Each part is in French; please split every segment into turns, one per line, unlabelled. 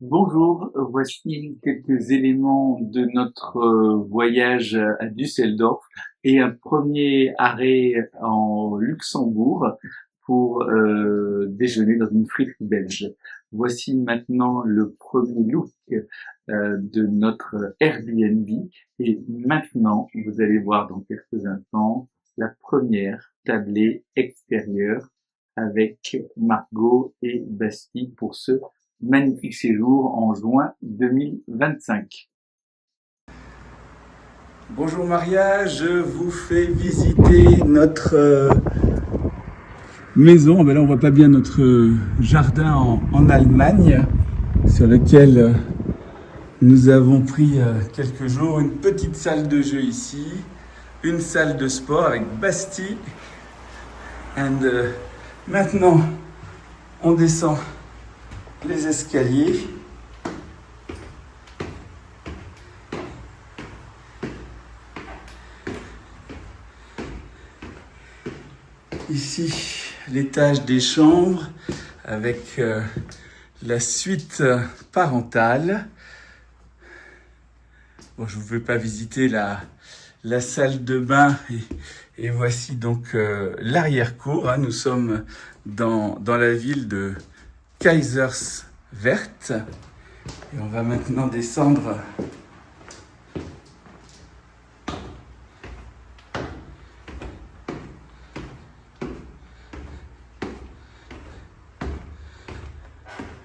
Bonjour, voici quelques éléments de notre voyage à Düsseldorf et un premier arrêt en Luxembourg pour déjeuner dans une friterie belge. Voici maintenant le premier look de notre Airbnb et maintenant vous allez voir dans quelques instants la première tablée extérieure avec Margot et Bastille pour ce magnifique séjour en juin 2025.
Bonjour Maria, je vous fais visiter notre maison. Ben là, on voit pas bien notre jardin en Allemagne, sur lequel nous avons pris quelques jours. Une petite salle de jeu ici, une salle de sport avec Bastille. Maintenant, on descend les escaliers. Ici, l'étage des chambres avec la suite parentale. Bon, je ne vous fais pas visiter la salle de bain et voici donc l'arrière-cour. Nous sommes dans la ville de Kaiserswerth et on va maintenant descendre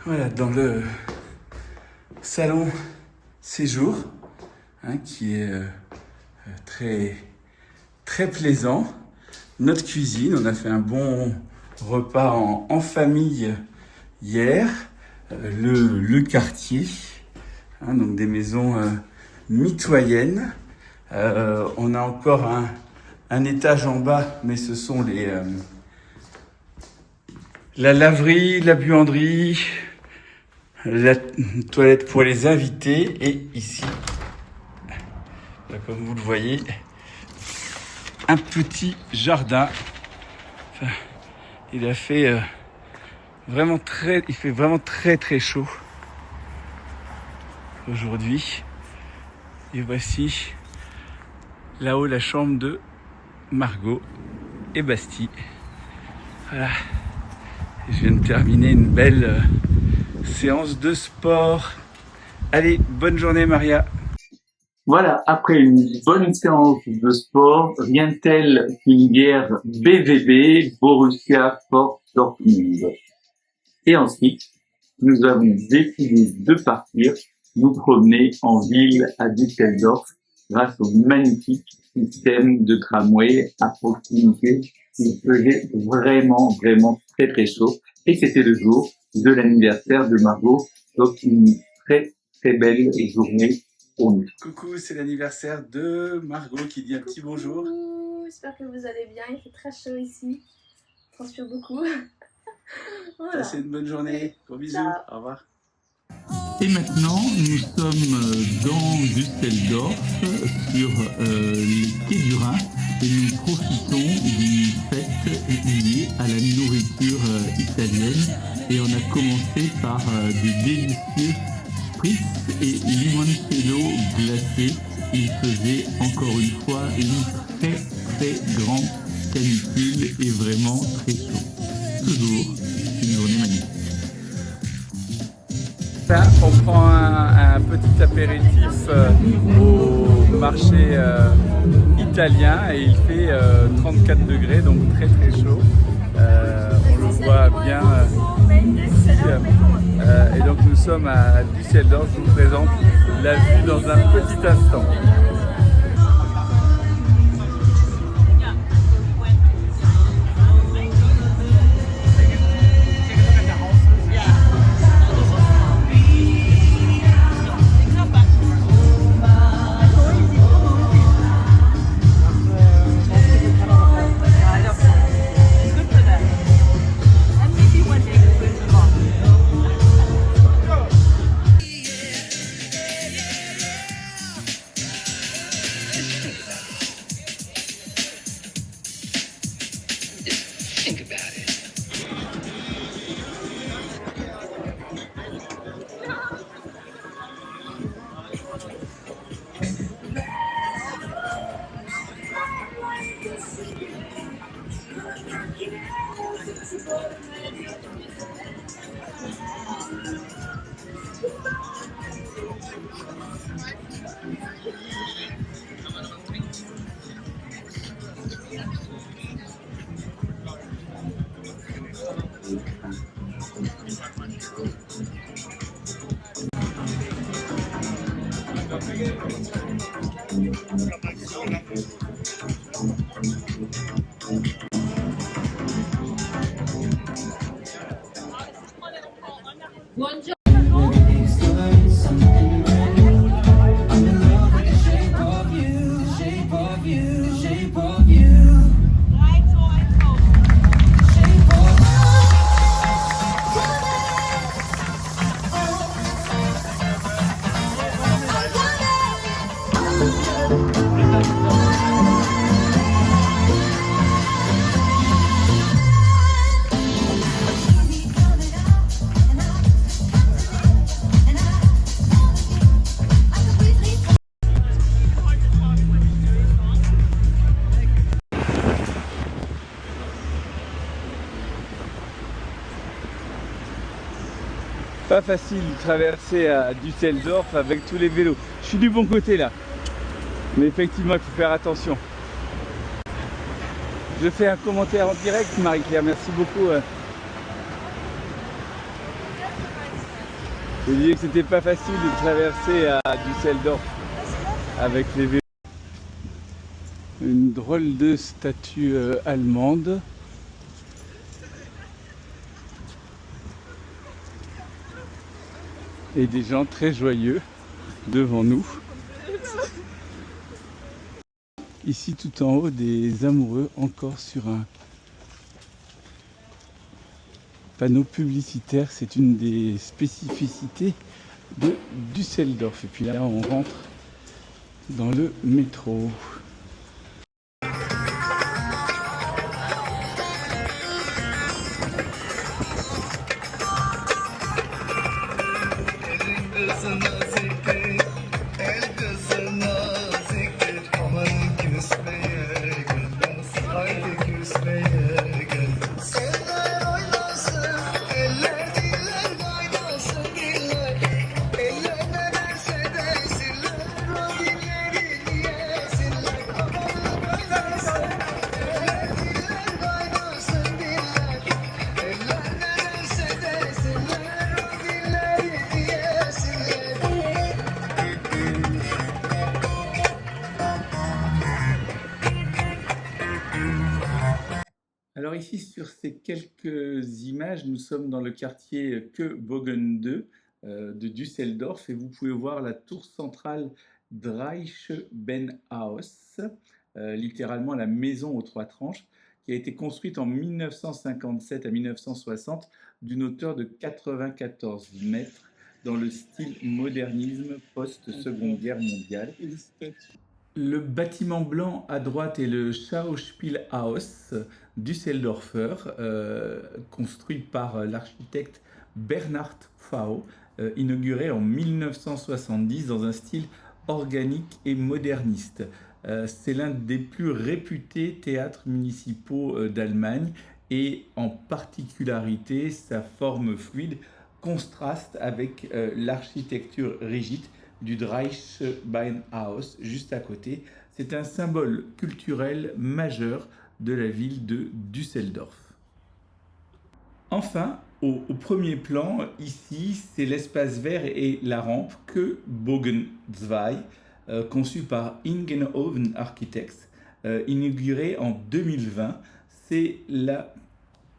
voilà, dans le salon séjour, qui est très, très plaisant. Notre cuisine, on a fait un bon repas en famille hier. Le quartier, donc des maisons mitoyennes. On a encore un étage en bas, mais ce sont la laverie, la buanderie, la toilette pour les invités et ici, comme vous le voyez, un petit jardin. Enfin, il fait vraiment très très chaud aujourd'hui. Et voici là-haut la chambre de Margot et Bastille. Voilà. Je viens de terminer une belle séance de sport. Allez, bonne journée Maria.
Voilà, après une bonne séance de sport, rien de tel qu'une bière BVB, Borussia Sport Dortmund. Et ensuite, nous avons décidé de partir nous promener en ville à Düsseldorf grâce au magnifique système de tramway à proximité. Il faisait vraiment très très chaud et c'était le jour de l'anniversaire de Margot, donc une très belle journée pour nous.
Coucou, c'est l'anniversaire de Margot qui dit un petit bonjour.
Coucou, j'espère que vous allez bien, il fait très chaud ici, je transpire beaucoup. Voilà.
Passez une bonne journée, gros bisous,
Ciao.
Au revoir.
Et maintenant, nous sommes dans Düsseldorf, sur les quais du Rhin, et nous profitons d'une fête liée à la nourriture italienne. Et on a commencé par des délicieux spritz et limoncello glacé. Il faisait encore une fois une très grande canicule et vraiment très chaud. Toujours une journée magnifique.
Là, on prend un petit apéritif au marché italien et il fait 34 degrés, donc très chaud. On le voit bien ici. Et donc nous sommes à Düsseldorf. Je vous présente la vue dans un petit instant. Pas facile de traverser à Düsseldorf avec tous les vélos. Je suis du bon côté là. Mais effectivement, il faut faire attention. Je fais un commentaire en direct, Marie-Claire. Merci beaucoup. Je disais que c'était pas facile de traverser à Düsseldorf avec les vélos. Une drôle de statue allemande. Et des gens très joyeux devant nous. Ici tout en haut, des amoureux encore sur un panneau publicitaire. C'est une des spécificités de Düsseldorf. Et puis là on rentre dans le métro. Alors ici, sur ces quelques images, nous sommes dans le quartier Köbogen 2 de Düsseldorf et vous pouvez voir la tour centrale Dreischeibenhaus, littéralement la maison aux trois tranches, qui a été construite en 1957 à 1960 d'une hauteur de 94 mètres dans le style modernisme post-Seconde Guerre mondiale. Le bâtiment blanc à droite est le Schauspielhaus Düsseldorfer, construit par l'architecte Bernhard Pfau, inauguré en 1970 dans un style organique et moderniste. C'est l'un des plus réputés théâtres municipaux d'Allemagne et en particularité sa forme fluide contraste avec l'architecture rigide du Dreischeibenhaus juste à côté. C'est un symbole culturel majeur de la ville de Düsseldorf. Enfin, au premier plan, ici, c'est l'espace vert et la rampe Köbogen 2, conçu par Ingenhoven Architects, inauguré en 2020. C'est la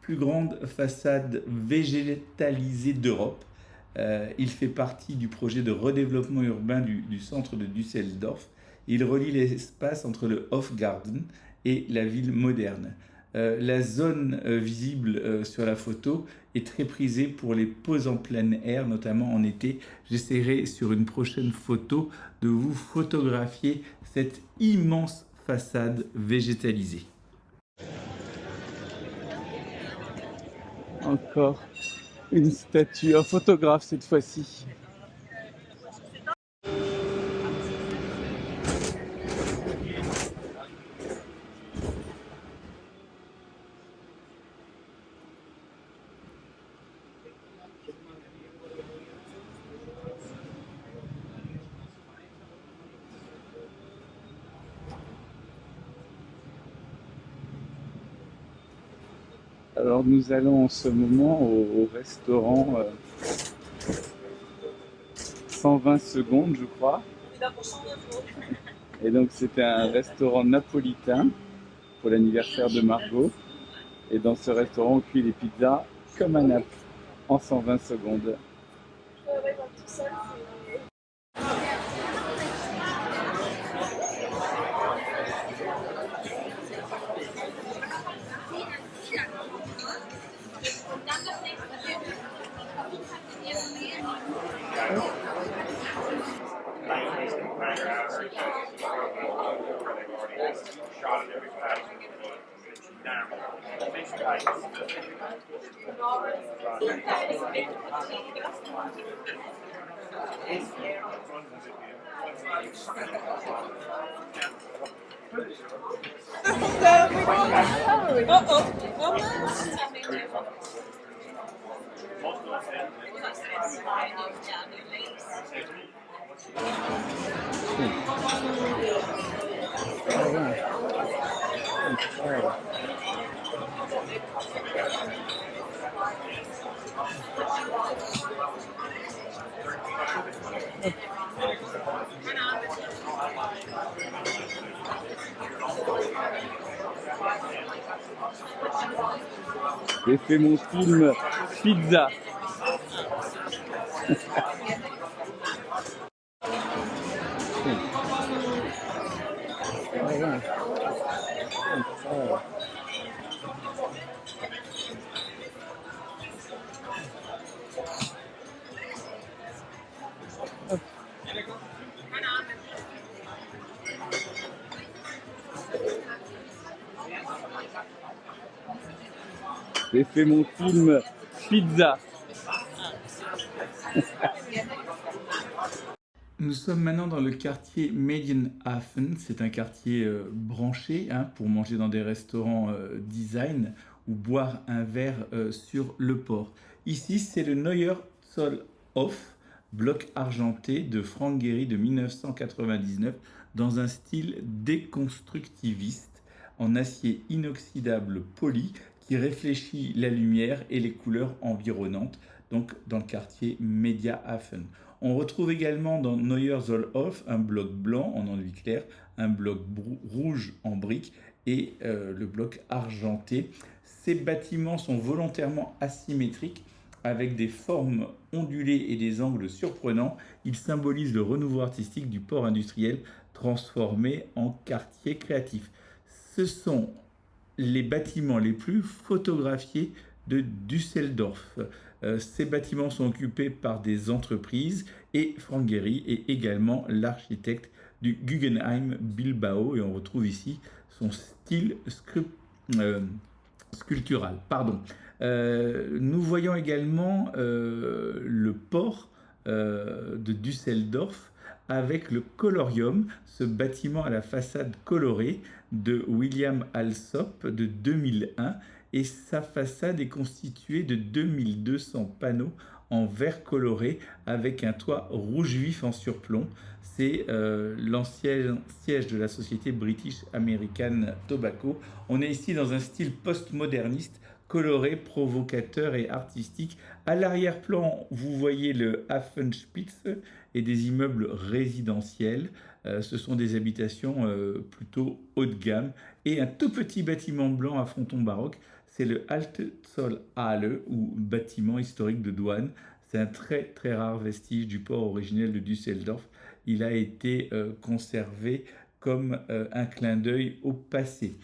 plus grande façade végétalisée d'Europe. Il fait partie du projet de redéveloppement urbain du centre de Düsseldorf. Il relie l'espace entre le Hofgarten et la ville moderne. La zone visible sur la photo est très prisée pour les poses en plein air, notamment en été. J'essaierai sur une prochaine photo de vous photographier cette immense façade végétalisée. Encore une statue, un photographe cette fois-ci. Alors nous allons en ce moment au restaurant 120 secondes je crois Et donc c'était un restaurant napolitain pour l'anniversaire de Margot. Et dans ce restaurant, on cuit les pizzas comme à Naples en 120 secondes. J'ai fait mon film pizza. J'ai fait mon film pizza.
Nous sommes maintenant dans le quartier Medienhafen. C'est un quartier branché pour manger dans des restaurants design ou boire un verre sur le port. Ici, c'est le Neuer Zollhof, bloc argenté de Frank Gehry de 1999 dans un style déconstructiviste en acier inoxydable poli qui réfléchit la lumière et les couleurs environnantes, donc dans le quartier Medienhafen. On retrouve également dans Neuer Zollhof un bloc blanc en enduit clair, un bloc rouge en briques et le bloc argenté. Ces bâtiments sont volontairement asymétriques avec des formes ondulées et des angles surprenants. Ils symbolisent le renouveau artistique du port industriel transformé en quartier créatif. Ce sont les bâtiments les plus photographiés de Düsseldorf. Ces bâtiments sont occupés par des entreprises et Frank Gehry est également l'architecte du Guggenheim Bilbao et on retrouve ici son style sculptural. Nous voyons également le port de Düsseldorf avec le Colorium, ce bâtiment à la façade colorée de William Alsop de 2001 et sa façade est constituée de 2200 panneaux en verre coloré avec un toit rouge vif en surplomb. C'est l'ancien siège de la société British American Tobacco. On est ici dans un style postmoderniste, coloré, provocateur et artistique. À l'arrière-plan, vous voyez le Hafenspitze et des immeubles résidentiels. Ce sont des habitations plutôt haut de gamme. Et un tout petit bâtiment blanc à fronton baroque, c'est le Alte Zollhalle ou bâtiment historique de douane. C'est un très très rare vestige du port originel de Düsseldorf. Il a été conservé comme un clin d'œil au passé.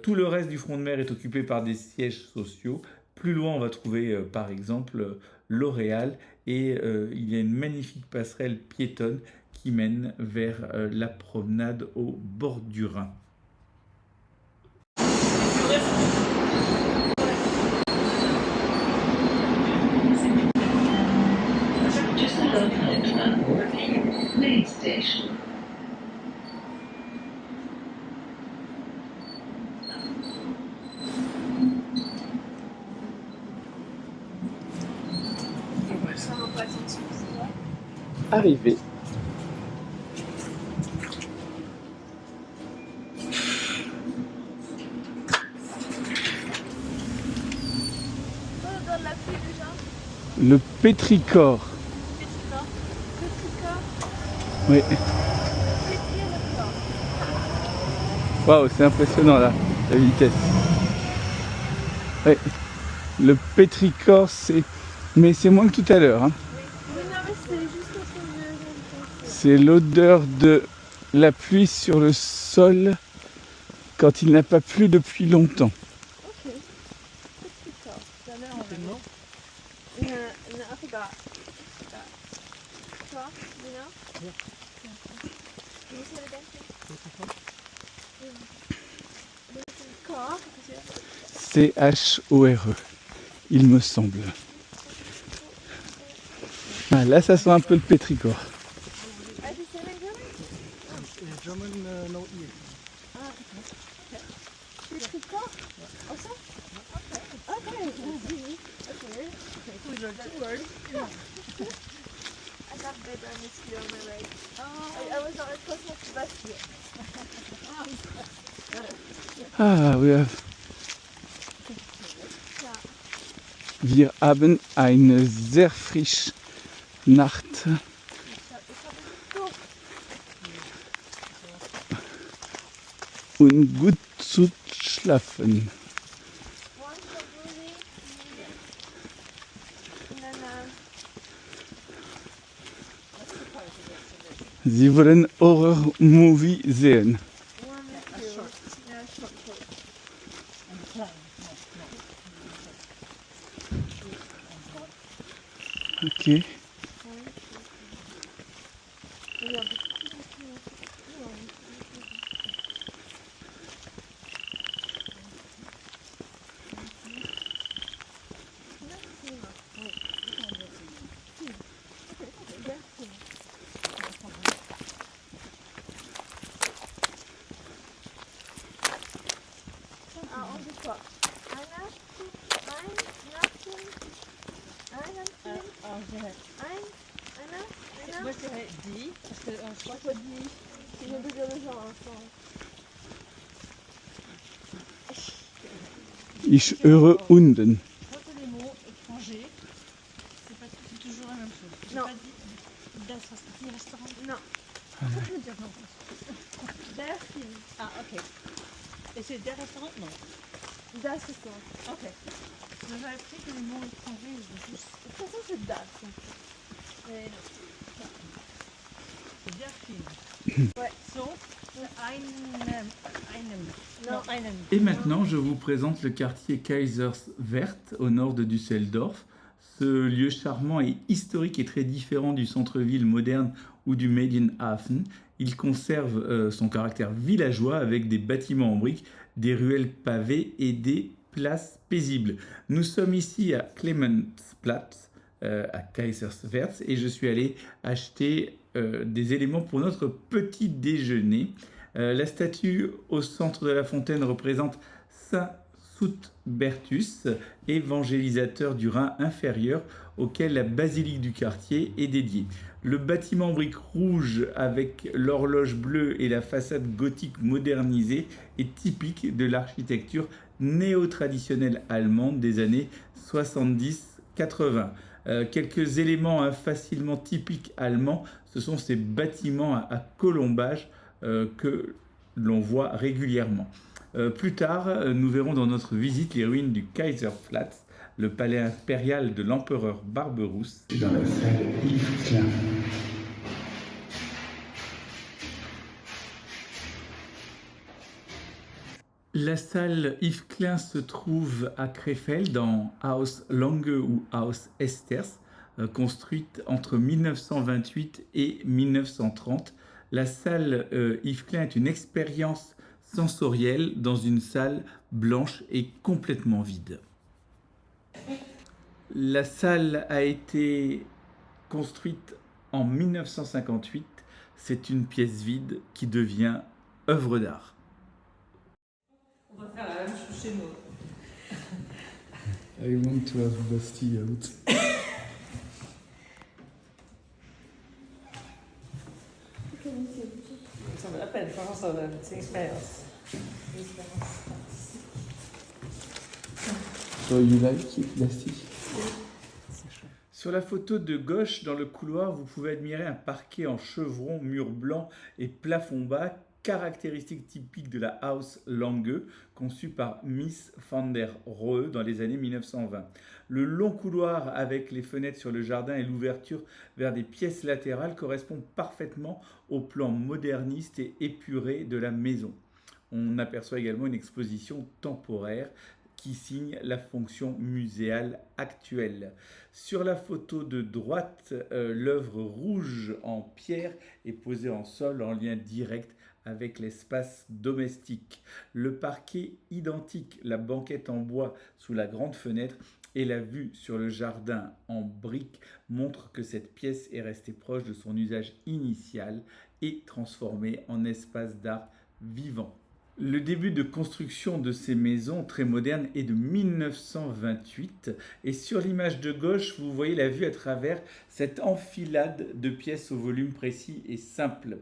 Tout le reste du front de mer est occupé par des sièges sociaux. Plus loin, on va trouver par exemple L'Oréal et il y a une magnifique passerelle piétonne qui mène vers la promenade au bord du Rhin.
Arrivé. Le pétrichor. Oui. Waouh, c'est impressionnant là, la vitesse. Oui. Le pétrichor, mais c'est moins que tout à l'heure. Hein. C'est l'odeur de la pluie sur le sol quand il n'a pas plu depuis longtemps.
Ok. Pétrichor. I forgot. Quoi? You know? Yeah. Can you say it again? Pétrichor.
C-H-O-R-E, il me semble. Ah, là, ça sent un peu le pétrichor.
Pétrichor? Also? Okay. We learned that word. I got bit by a mosquito on my leg. I was not supposed to rescue it.
Ah, wir haben eine sehr frische Nacht. Und gut zu schlafen. Sie wollen Horror-Movie sehen. Okay. Ich höre unten.
Les mots étrangers, c'est toujours la même chose.
Non.
Pas dit restaurant.
Non.
Je veux dire non.
Der Film.
Ah, ok. Et c'est des restaurants? Non.
Das Restaurant.
Ok. J'avais appris que les mots étrangers, je juste.
De toute façon, c'est Das. Mais
C'est der Film.
Ouais.
So, einem.
Non.
Einem.
Et maintenant, je vous présente le quartier Kaiserswerth au nord de Düsseldorf. Ce lieu charmant et historique est très différent du centre-ville moderne ou du Medienhafen. Il conserve son caractère villageois avec des bâtiments en briques, des ruelles pavées et des places paisibles. Nous sommes ici à Clemensplatz, à Kaiserswerth, et je suis allé acheter des éléments pour notre petit déjeuner. La statue au centre de la fontaine représente Saint Soutbertus, évangélisateur du Rhin inférieur, auquel la basilique du quartier est dédiée. Le bâtiment en briques rouges avec l'horloge bleue et la façade gothique modernisée est typique de l'architecture néo-traditionnelle allemande des années 70-80. Quelques éléments facilement typiques allemands, ce sont ces bâtiments à colombages que l'on voit régulièrement. Plus tard, nous verrons dans notre visite les ruines du Kaiserplatz, le palais impérial de l'empereur Barberousse. Dans la salle Yves Klein. La salle Yves Klein se trouve à Krefeld, dans Haus Lange ou Haus Esters, construite entre 1928 et 1930. La salle Yves Klein est une expérience sensorielle dans une salle blanche et complètement vide. La salle a été construite en 1958. C'est une pièce vide qui devient œuvre d'art.
On va faire la même chose chez nous.
I want to have Bastille out.
Ça vaut la peine, franchement, c'est une expérience.
So you like it, Bastille? Sur la photo de gauche, dans le couloir, vous pouvez admirer un parquet en chevron, mur blanc et plafond bas, caractéristique typique de la House Lange, conçue par Mies van der Rohe dans les années 1920. Le long couloir avec les fenêtres sur le jardin et l'ouverture vers des pièces latérales correspond parfaitement au plan moderniste et épuré de la maison. On aperçoit également une exposition temporaire qui signe la fonction muséale actuelle. Sur la photo de droite, l'œuvre rouge en pierre est posée en sol en lien direct avec l'espace domestique. Le parquet identique, la banquette en bois sous la grande fenêtre et la vue sur le jardin en briques montrent que cette pièce est restée proche de son usage initial et transformée en espace d'art vivant. Le début de construction de ces maisons très modernes est de 1928 et sur l'image de gauche, vous voyez la vue à travers cette enfilade de pièces au volume précis et simple.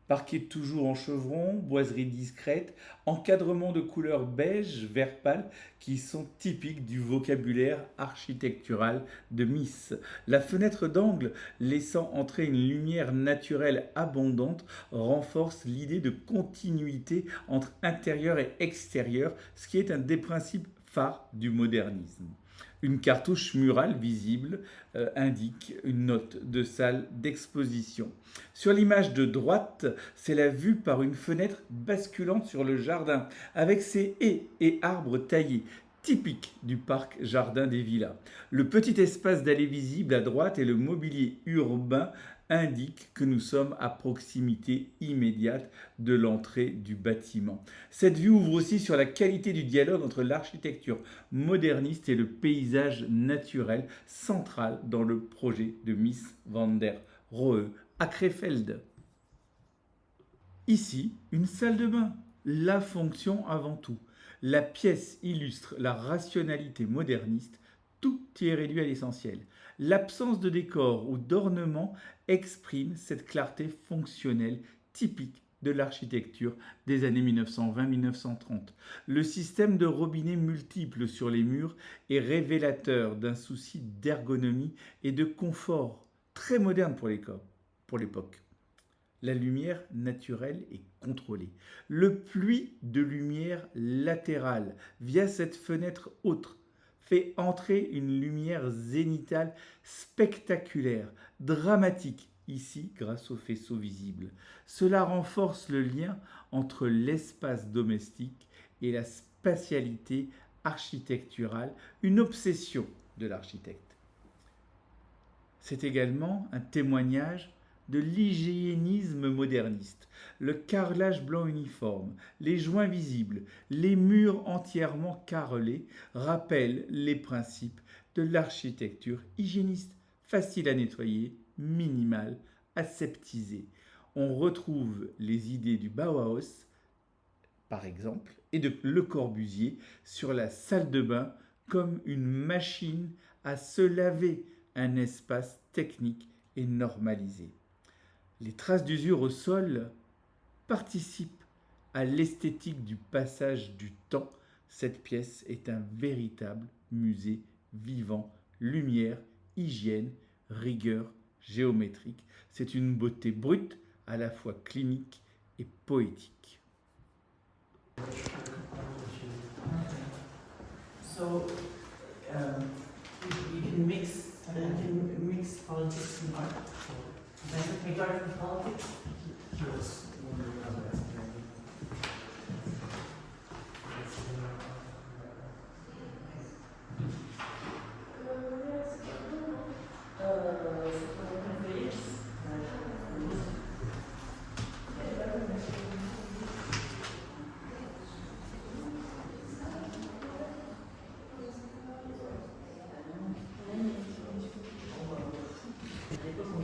Parquet toujours en chevron, boiserie discrète, encadrement de couleurs beige, vert pâle qui sont typiques du vocabulaire architectural de Mies. La fenêtre d'angle laissant entrer une lumière naturelle abondante renforce l'idée de continuité entre intérieur et extérieur, ce qui est un des principes phares du modernisme. Une cartouche murale visible indique une note de salle d'exposition. Sur l'image de droite, c'est la vue par une fenêtre basculante sur le jardin, avec ses haies et arbres taillés, typique du parc jardin des villas. Le petit espace d'allée visible à droite et le mobilier urbain indiquent que nous sommes à proximité immédiate de l'entrée du bâtiment. Cette vue ouvre aussi sur la qualité du dialogue entre l'architecture moderniste et le paysage naturel central dans le projet de Mies van der Rohe à Krefeld. Ici, une salle de bain, la fonction avant tout. La pièce illustre la rationalité moderniste, tout y est réduit à l'essentiel. L'absence de décor ou d'ornement exprime cette clarté fonctionnelle typique de l'architecture des années 1920-1930. Le système de robinets multiples sur les murs est révélateur d'un souci d'ergonomie et de confort très moderne pour l'époque. La lumière naturelle est contrôlée. Le puits de lumière latérale via cette fenêtre haute fait entrer une lumière zénitale spectaculaire, dramatique, ici grâce au faisceau visible. Cela renforce le lien entre l'espace domestique et la spatialité architecturale, une obsession de l'architecte. C'est également un témoignage de l'hygiénisme moderniste, le carrelage blanc uniforme, les joints visibles, les murs entièrement carrelés rappellent les principes de l'architecture hygiéniste, facile à nettoyer, minimale, aseptisée. On retrouve les idées du Bauhaus, par exemple, et de Le Corbusier sur la salle de bain comme une machine à se laver, un espace technique et normalisé. Les traces d'usure au sol participent à l'esthétique du passage du temps. Cette pièce est un véritable musée vivant, lumière, hygiène, rigueur géométrique. C'est une beauté brute, à la fois clinique et poétique.
So you can mix politics and art. Make art and politics.
Yes.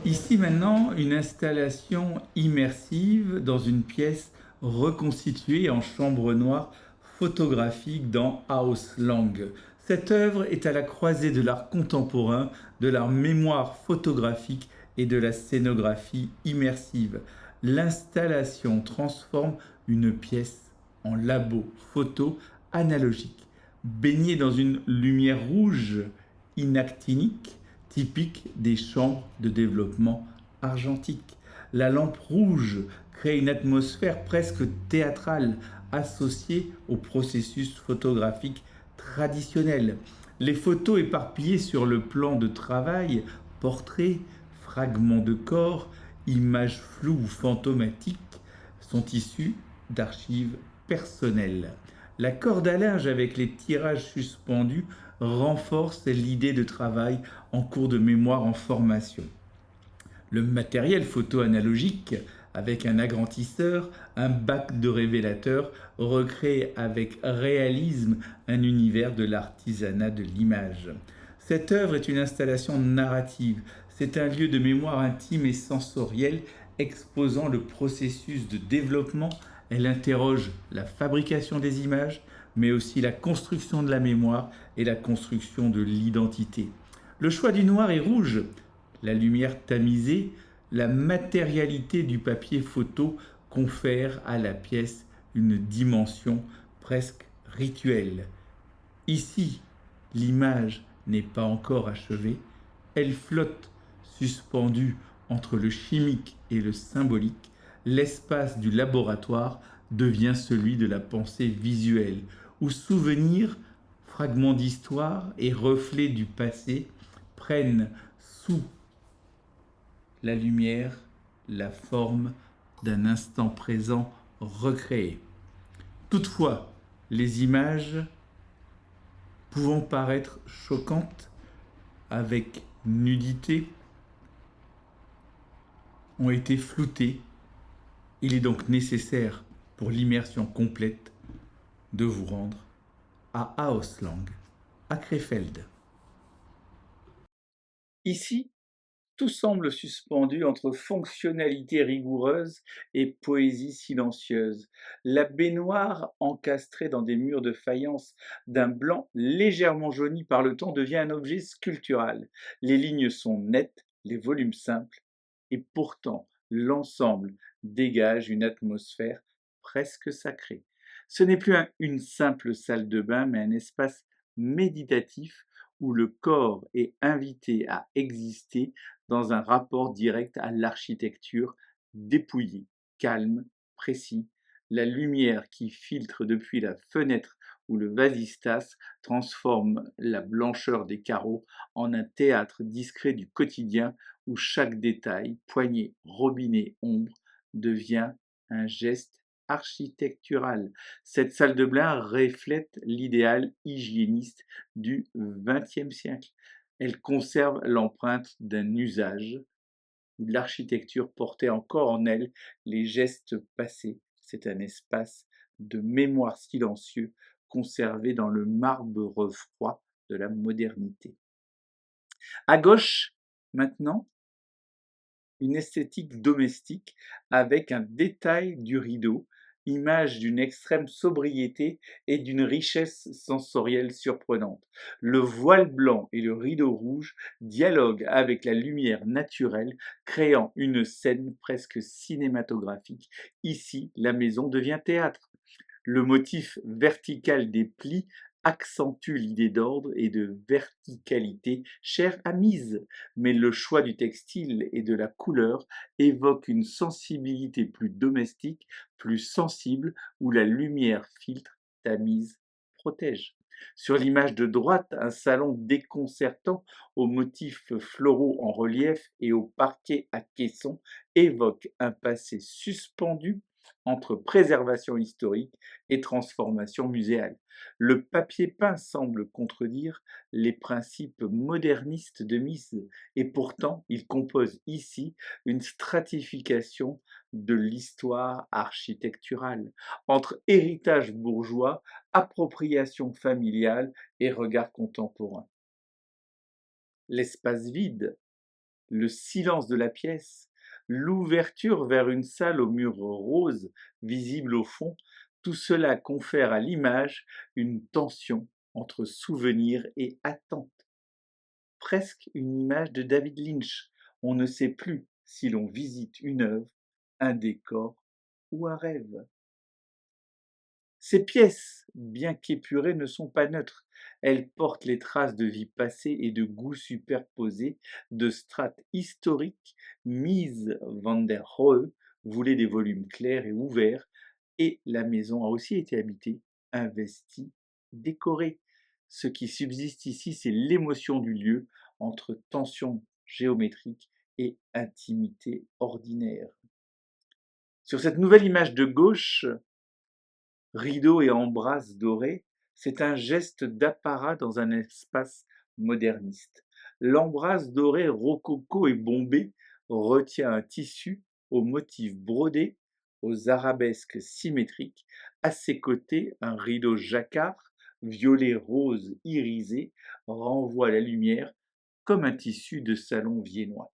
Ici maintenant, une installation immersive dans une pièce reconstituée en chambre noire photographique dans House Lange. Cette œuvre est à la croisée de l'art contemporain, de l'art mémoire photographique et de la scénographie immersive. L'installation transforme une pièce en labo photo analogique, baignée dans une lumière rouge inactinique,
typique des chambres de développement argentique. La lampe rouge crée une atmosphère presque théâtrale associée au processus photographique traditionnel. Les photos éparpillées sur le plan de travail, portraits, fragments de corps, images floues ou fantomatiques, sont issues d'archives personnelles. La corde à linge avec les tirages suspendus renforce l'idée de travail en cours de mémoire en formation. Le matériel photo analogique, avec un agrandisseur, un bac de révélateur, recrée avec réalisme un univers de l'artisanat de l'image. Cette œuvre est une installation narrative. C'est un lieu de mémoire intime et sensorielle exposant le processus de développement. Elle interroge la fabrication des images, mais aussi la construction de la mémoire et la construction de l'identité. Le choix du noir et rouge, la lumière tamisée, la matérialité du papier photo confère à la pièce une dimension presque rituelle. Ici, l'image n'est pas encore achevée, elle flotte suspendue entre le chimique et le symbolique. L'espace du laboratoire devient celui de la pensée visuelle, où souvenirs, fragments d'histoire et reflets du passé prennent sous la lumière la forme d'un instant présent recréé. Toutefois, les images pouvant paraître choquantes avec nudité ont été floutées. Il est donc nécessaire pour l'immersion complète de vous rendre à Auslang, à Krefeld. Ici, tout semble suspendu entre fonctionnalité rigoureuse et poésie silencieuse. La baignoire, encastrée dans des murs de faïence d'un blanc légèrement jauni par le temps, devient un objet sculptural. Les lignes sont nettes, les volumes simples, et pourtant l'ensemble dégage une atmosphère presque sacrée. Ce n'est plus une simple salle de bain, mais un espace méditatif où le corps est invité à exister dans un rapport direct à l'architecture, dépouillée, calme, précis. La lumière qui filtre depuis la fenêtre ou le vasistas transforme la blancheur des carreaux en un théâtre discret du quotidien où chaque détail, poignée, robinet, ombre, devient un geste architectural. Cette salle de bain reflète l'idéal hygiéniste du XXe siècle. Elle conserve l'empreinte d'un usage où l'architecture portait encore en elle les gestes passés. C'est un espace de mémoire silencieux conservé dans le marbre froid de la modernité. À gauche, maintenant, une esthétique domestique avec un détail du rideau, image d'une extrême sobriété et d'une richesse sensorielle surprenante. Le voile blanc et le rideau rouge dialoguent avec la lumière naturelle, créant une scène presque cinématographique. Ici, la maison devient théâtre. Le motif vertical des plis accentue l'idée d'ordre et de verticalité chère à Mise, mais le choix du textile et de la couleur évoque une sensibilité plus domestique, plus sensible, où la lumière filtre, tamise, protège. Sur l'image de droite, un salon déconcertant aux motifs floraux en relief et au parquet à caissons évoque un passé suspendu entre préservation historique et transformation muséale. Le papier peint semble contredire les principes modernistes de Mise, et pourtant il compose ici une stratification de l'histoire architecturale, entre héritage bourgeois, appropriation familiale et regard contemporain. L'espace vide, le silence de la pièce, l'ouverture vers une salle aux murs roses visible au fond, tout cela confère à l'image une tension entre souvenir et attente. Presque une image de David Lynch. On ne sait plus si l'on visite une œuvre, un décor ou un rêve. Ces pièces, bien qu'épurées, ne sont pas neutres.
Elle porte les traces de vie passée et de goûts superposés de strates historiques. Mies van der Rohe voulait des volumes clairs et ouverts, et la maison a aussi été habitée, investie, décorée. Ce qui subsiste ici, c'est l'émotion du lieu entre tension géométrique et intimité ordinaire. Sur cette nouvelle image de gauche, rideaux et embrasses dorées, c'est un geste d'apparat dans un espace moderniste. L'embrasse dorée rococo et bombée retient un tissu aux motifs brodés, aux arabesques symétriques. À ses côtés, un rideau jacquard, violet rose irisé, renvoie la lumière comme un tissu de salon viennois.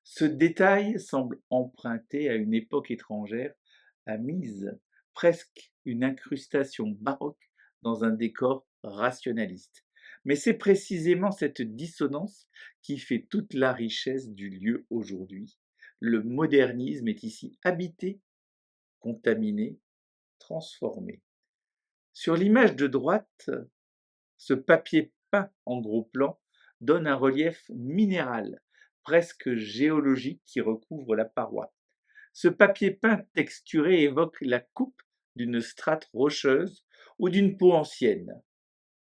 Ce détail semble emprunté à une époque étrangère, à mise, presque une incrustation baroque dans un décor rationaliste. Mais c'est précisément cette dissonance qui fait toute la richesse du lieu aujourd'hui. Le modernisme est ici habité, contaminé, transformé. Sur l'image de droite, ce papier peint en gros plan donne un relief minéral, presque géologique, qui recouvre la paroi. Ce papier peint texturé évoque la coupe d'une strate rocheuse ou d'une peau ancienne.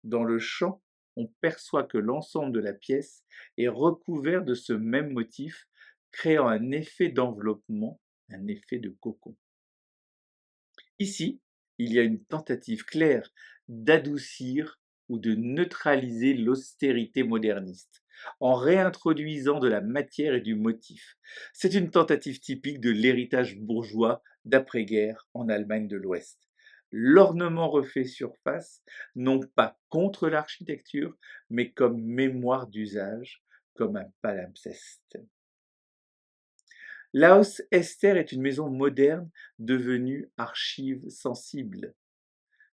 Dans le champ, on perçoit que l'ensemble de la pièce est recouvert de ce même motif, créant un effet d'enveloppement, un effet de cocon. Ici, il y a une tentative claire d'adoucir ou de neutraliser l'austérité moderniste, en réintroduisant de la matière et du motif. C'est une tentative typique de l'héritage bourgeois d'après-guerre en Allemagne de l'Ouest. L'ornement refait surface, non pas contre l'architecture, mais comme mémoire d'usage, comme un palimpseste. L'Haus Esther est une maison moderne devenue archive sensible.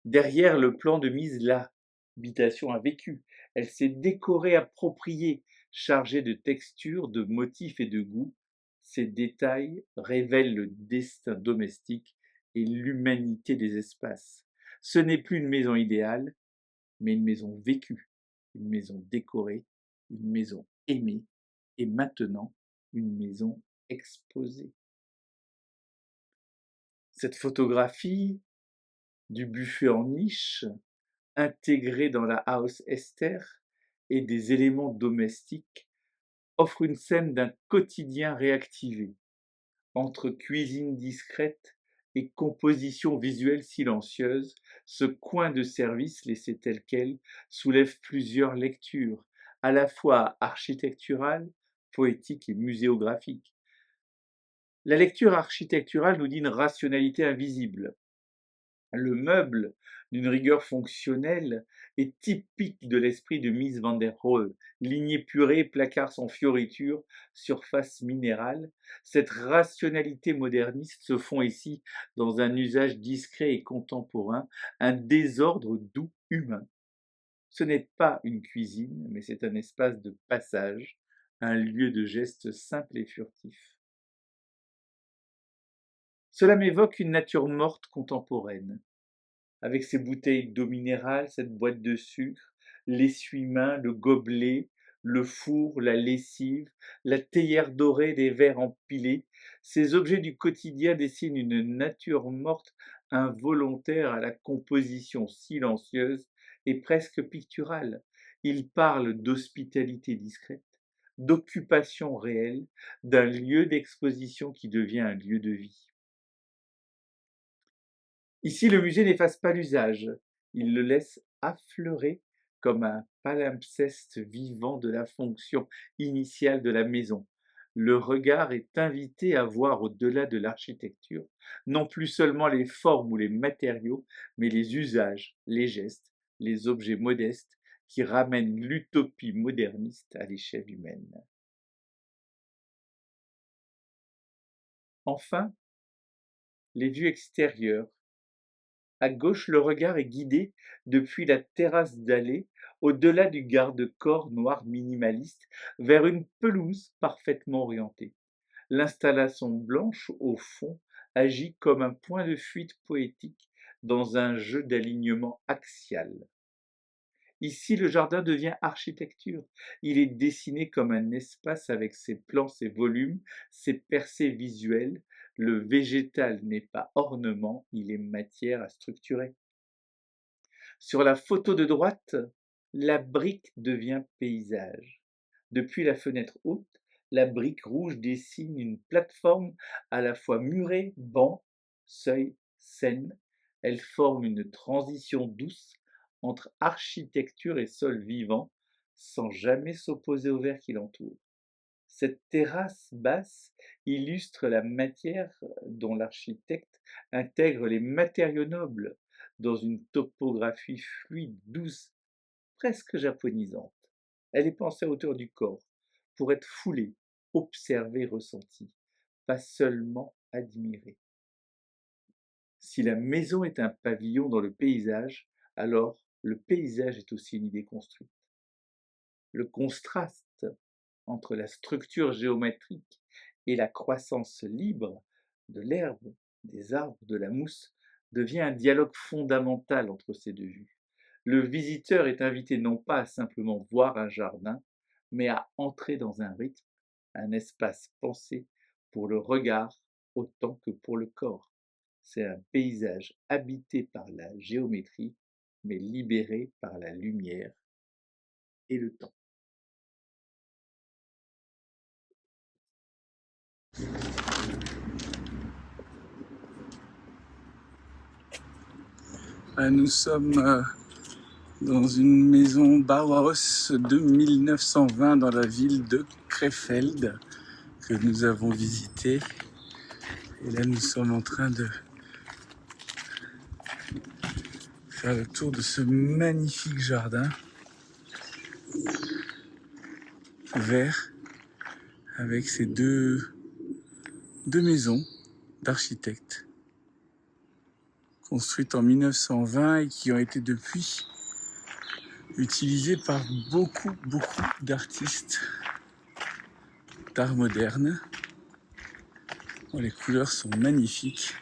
Derrière le plan de mise, l'habitation a vécu. Elle s'est décorée, appropriée, chargée de textures, de motifs et de goûts. Ces détails révèlent le destin domestique et l'humanité des espaces. Ce n'est plus une maison idéale, mais une maison vécue, une maison décorée, une maison aimée, et maintenant une maison exposée. Cette photographie du buffet en niche, intégré dans la Haus Esther, et des éléments domestiques, offre une scène d'un quotidien réactivé, entre cuisine discrète et composition visuelle silencieuse. Ce coin de service laissé tel quel soulève plusieurs lectures, à la fois architecturales, poétiques et muséographiques. La lecture architecturale nous dit une rationalité invisible. Le meuble, d'une rigueur fonctionnelle, est typique de l'esprit de Mies van der Rohe. Lignées purées, placards sans fioritures, surface minérale. Cette rationalité moderniste se fond ici dans un usage discret et contemporain, un désordre doux humain. Ce n'est pas une cuisine, mais c'est un espace de passage, un lieu de gestes simples et furtifs. Cela m'évoque une nature morte contemporaine, avec ses bouteilles d'eau minérale, cette boîte de sucre, l'essuie-main, le gobelet, le four, la lessive, la théière dorée des verres empilés. Ces objets du quotidien dessinent une nature morte involontaire à la composition silencieuse et presque picturale. Ils parlent d'hospitalité discrète, d'occupation réelle, d'un lieu d'exposition qui devient un lieu de vie. Ici, le musée n'efface pas l'usage, il le laisse affleurer comme un palimpseste vivant de la fonction initiale de la maison. Le regard est invité à voir au-delà de l'architecture, non plus seulement les formes ou les matériaux, mais les usages, les gestes, les objets modestes qui ramènent l'utopie moderniste à l'échelle humaine. Enfin, les vues extérieures. À gauche, le regard est guidé depuis la terrasse d'allée, au-delà du garde-corps noir minimaliste, vers une pelouse parfaitement orientée. L'installation blanche, au fond, agit comme un point de fuite poétique
dans un jeu d'alignement axial. Ici, le jardin devient architecture. Il est dessiné comme un espace avec ses plans, ses volumes, ses percées visuelles. Le végétal n'est pas ornement, il est matière à structurer. Sur la photo de droite, la brique devient paysage. Depuis la fenêtre haute, la brique rouge dessine une plateforme à la fois murée, banc, seuil, scène. Elle forme une transition douce entre architecture et sol vivant, sans jamais s'opposer au verre qui l'entoure. Cette terrasse basse illustre la matière dont l'architecte intègre les matériaux nobles dans une topographie fluide, douce, presque japonisante. Elle est pensée à hauteur du corps, pour être foulée, observée, ressentie, pas seulement admirée. Si la maison est un pavillon dans le paysage, alors le paysage est aussi une idée construite. Le contraste entre la structure géométrique et la croissance libre de l'herbe, des arbres, de la mousse, devient un dialogue fondamental entre ces deux vues. Le visiteur est invité non pas à simplement voir un jardin, mais à entrer dans un rythme, un espace pensé pour le regard autant que pour le corps. C'est un paysage habité par la géométrie, mais libéré par la lumière et le temps.
Nous sommes dans une maison Bauhaus de 1920 dans la ville de Krefeld que nous avons visitée. Et là, nous sommes en train de faire le tour de ce magnifique jardin vert avec ces deux maisons d'architectes construites en 1920 et qui ont été depuis utilisées par beaucoup d'artistes d'art moderne. Bon, les couleurs sont magnifiques.